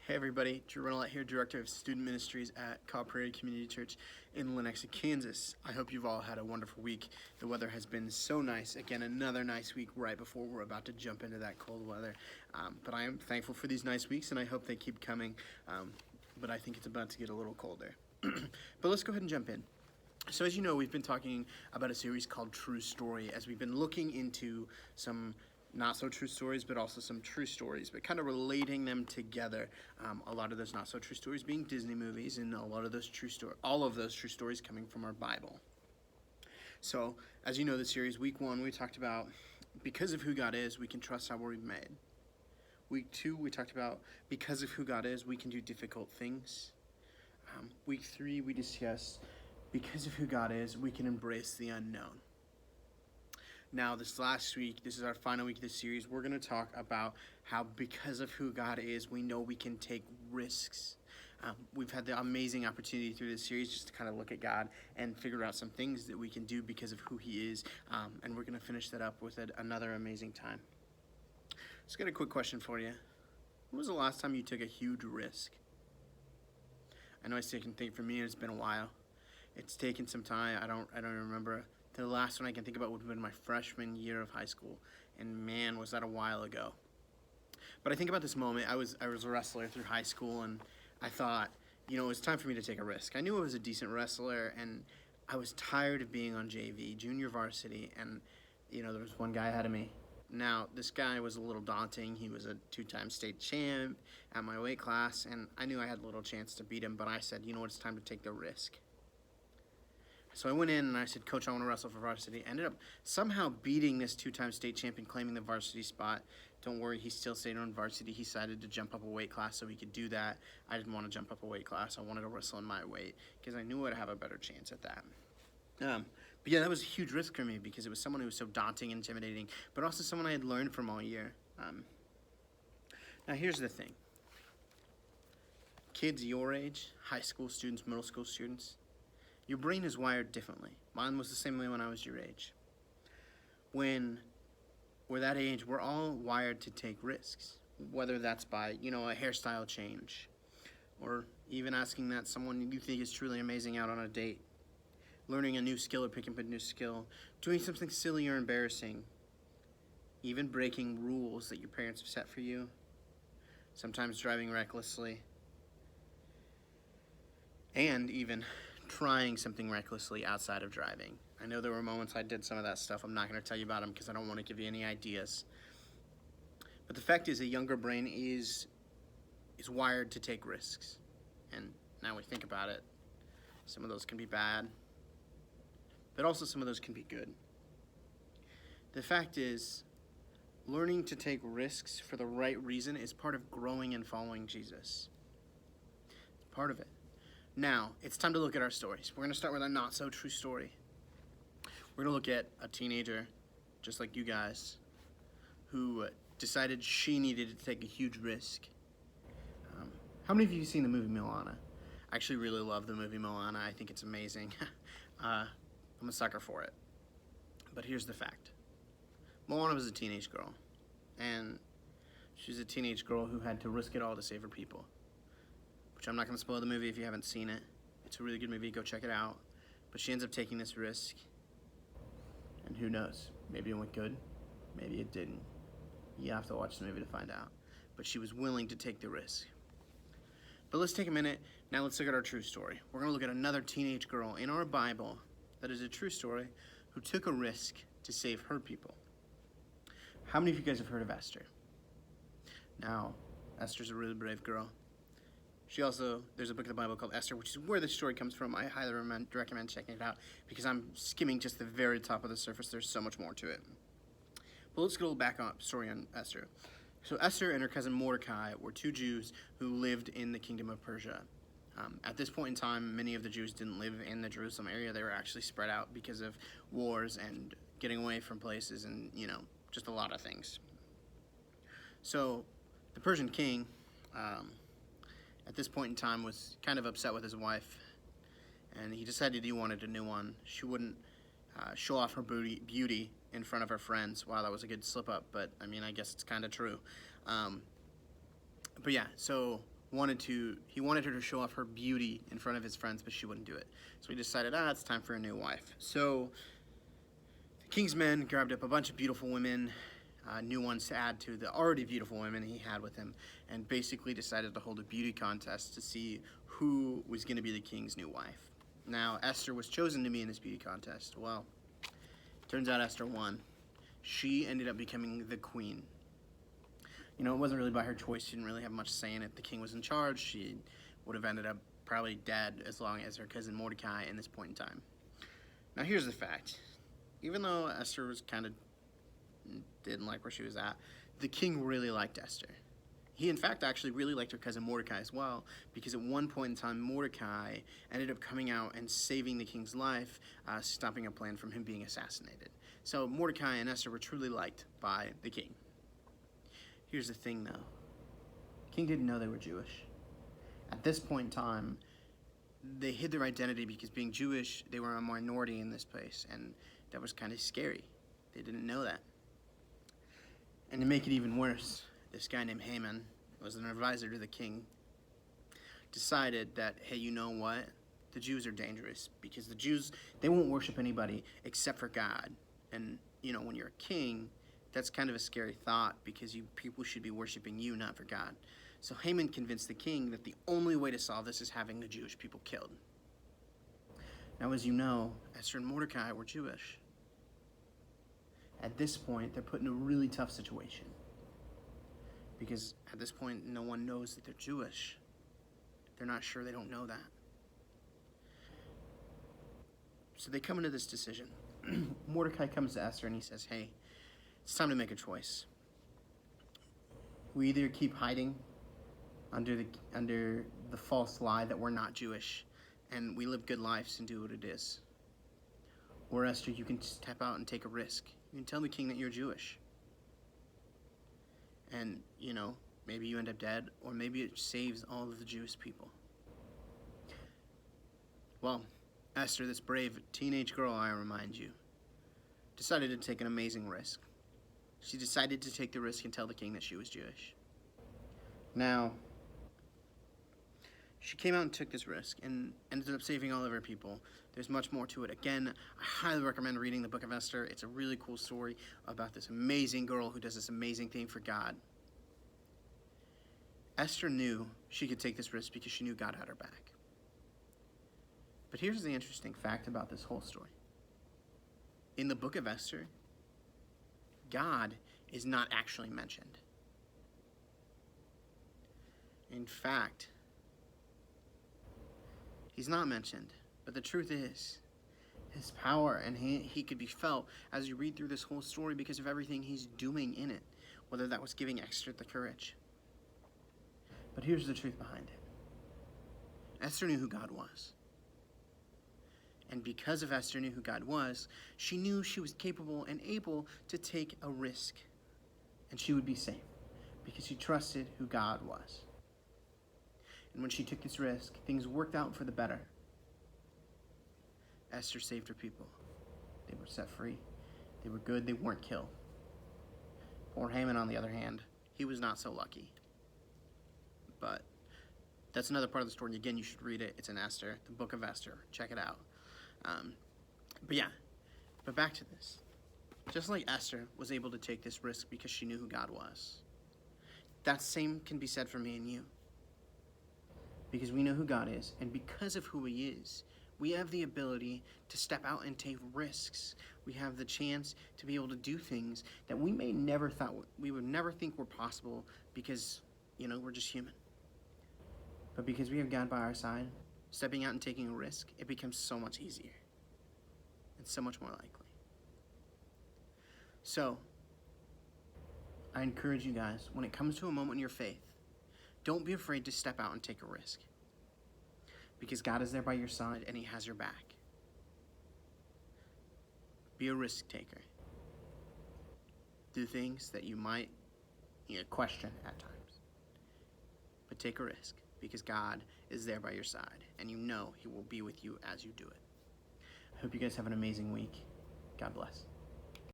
Hey everybody, Drew Reynolds here, Director of Student Ministries at Cobb Prairie Community Church in Lenexa, Kansas. I hope you've all had a wonderful week. The weather has been so nice. Again, another nice week right before we're about to jump into that cold weather. But I am thankful for these nice weeks and I hope they keep coming. But I think it's about to get a little colder. But let's go ahead and jump in. So as you know, we've been talking about a series called True Story as we've been looking into some not so true stories, but also some true stories, but kind of relating them together. A lot of those not so true stories being Disney movies, and all of those true stories coming from our Bible. So, as you know, the series, week 1, we talked about because of who God is, we can trust how we're made. Week 2, we talked about because of who God is, we can do difficult things. Week 3, we discussed because of who God is, we can embrace the unknown. Now, this last week, this is our final week of this series, we're going to talk about how because of who God is, we know we can take risks. We've had the amazing opportunity through this series just to kind of look at God and figure out some things that we can do because of who He is, and we're going to finish that up with another amazing time. Just got a quick question for you. When was the last time you took a huge risk? I know I still can think for me, it's been a while. It's taken some time. I don't remember. The last one I can think about would have been my freshman year of high school, and man, was that a while ago. But I think about this moment. I was a wrestler through high school, and I thought, it was time for me to take a risk. I knew I was a decent wrestler, and I was tired of being on JV, junior varsity, and there was one guy ahead of me. Now, this guy was a little daunting. He was a 2-time state champ at my weight class, and I knew I had little chance to beat him, but I said, it's time to take the risk. So I went in and I said, Coach, I want to wrestle for varsity. I ended up somehow beating this 2-time state champion, claiming the varsity spot. Don't worry, he still stayed on varsity. He decided to jump up a weight class so he could do that. I didn't want to jump up a weight class. I wanted to wrestle in my weight because I knew I'd have a better chance at that. But yeah, that was a huge risk for me because it was someone who was so daunting and intimidating, but also someone I had learned from all year. Now here's the thing. Kids your age, high school students, middle school students, your brain is wired differently. Mine was the same way when I was your age. When we're that age, we're all wired to take risks, whether that's by, a hairstyle change, or even asking that someone you think is truly amazing out on a date, learning a new skill or picking up a new skill, doing something silly or embarrassing, even breaking rules that your parents have set for you, sometimes driving recklessly, and even trying something recklessly outside of driving. I know there were moments I did some of that stuff. I'm not going to tell you about them because I don't want to give you any ideas. But the fact is, a younger brain is wired to take risks. And now we think about it, some of those can be bad, but also some of those can be good. The fact is, learning to take risks for the right reason is part of growing and following Jesus. It's part of it. Now, it's time to look at our stories. We're going to start with a not-so-true story. We're going to look at a teenager, just like you guys, who decided she needed to take a huge risk. How many of you have seen the movie Moana? I actually really love the movie Moana. I think it's amazing. I'm a sucker for it. But here's the fact. Moana was a teenage girl, and she was a teenage girl who had to risk it all to save her people. Which I'm not going to spoil the movie if you haven't seen it. It's a really good movie. Go check it out. But she ends up taking this risk. And who knows? Maybe it went good. Maybe it didn't. You have to watch the movie to find out. But she was willing to take the risk. But let's take a minute. Now let's look at our true story. We're going to look at another teenage girl in our Bible that is a true story who took a risk to save her people. How many of you guys have heard of Esther? Now, Esther's a really brave girl. There's a book in the Bible called Esther, which is where the story comes from. I highly recommend checking it out because I'm skimming just the very top of the surface. There's so much more to it. But let's go back on story on Esther. So Esther and her cousin Mordecai were 2 Jews who lived in the kingdom of Persia. At this point in time, many of the Jews didn't live in the Jerusalem area. They were actually spread out because of wars and getting away from places and, just a lot of things. So the Persian king, at this point in time, was kind of upset with his wife, and he decided he wanted a new one. She wouldn't show off her beauty in front of her friends. Wow, that was a good slip up, but I guess it's kind of true. But yeah, so he wanted her to show off her beauty in front of his friends, but she wouldn't do it. So he decided, it's time for a new wife. So the king's men grabbed up a bunch of beautiful women, new ones to add to the already beautiful women he had with him, and basically decided to hold a beauty contest to see who was going to be the king's new wife. Now, Esther was chosen to be in this beauty contest. Well, turns out Esther won. She ended up becoming the queen. It wasn't really by her choice. She didn't really have much say in it. The king was in charge. She would have ended up probably dead as long as her cousin Mordecai in this point in time. Now, here's the fact. Even though Esther was didn't like where she was at, the king really liked Esther. He, in fact, actually really liked her cousin Mordecai as well, because at one point in time, Mordecai ended up coming out and saving the king's life, stopping a plan from him being assassinated. So Mordecai and Esther were truly liked by the king. Here's the thing, though. The king didn't know they were Jewish. At this point in time, they hid their identity because being Jewish, they were a minority in this place, and that was kind of scary. They didn't know that. And to make it even worse, this guy named Haman was an advisor to the king, decided that, hey, you know what? The Jews are dangerous because the Jews, they won't worship anybody except for God. And, when you're a king, that's kind of a scary thought because people should be worshiping you, not for God. So Haman convinced the king that the only way to solve this is having the Jewish people killed. Now, as you know, Esther and Mordecai were Jewish. At this point, they're put in a really tough situation because at this point, no one knows that they're Jewish. They're not sure. They don't know that. So they come into this decision. Mordecai comes to Esther and he says, hey, it's time to make a choice. We either keep hiding under the false lie that we're not Jewish and we live good lives and do what it is. Or Esther, you can step out and take a risk. You can tell the king that you're Jewish. And, maybe you end up dead, or maybe it saves all of the Jewish people. Well, Esther, this brave teenage girl, I remind you, decided to take an amazing risk. She decided to take the risk and tell the king that she was Jewish. Now, she came out and took this risk and ended up saving all of her people. There's much more to it. Again, I highly recommend reading the book of Esther. It's a really cool story about this amazing girl who does this amazing thing for God. Esther knew she could take this risk because she knew God had her back. But here's the interesting fact about this whole story. In the book of Esther, God is not actually mentioned. In fact, he's not mentioned. But the truth is, his power and he could be felt as you read through this whole story because of everything he's doing in it, whether that was giving Esther the courage. But here's the truth behind it. Esther knew who God was. And because of Esther knew who God was, she knew she was capable and able to take a risk. And she would be safe because she trusted who God was. And when she took this risk, things worked out for the better. Esther saved her people. They were set free. They were good. They weren't killed. Poor Haman, on the other hand, he was not so lucky. But that's another part of the story. And again, you should read it. It's in Esther, the book of Esther. Check it out. But back to this. Just like Esther was able to take this risk because she knew who God was, that same can be said for me and you. Because we know who God is, and because of who he is, we have the ability to step out and take risks. We have the chance to be able to do things that we would never think were possible because, we're just human. But because we have God by our side, stepping out and taking a risk, it becomes so much easier and so much more likely. So, I encourage you guys, when it comes to a moment in your faith, don't be afraid to step out and take a risk. Because God is there by your side and he has your back. Be a risk taker. Do things that you might question at times. But take a risk because God is there by your side and he will be with you as you do it. I hope you guys have an amazing week. God bless.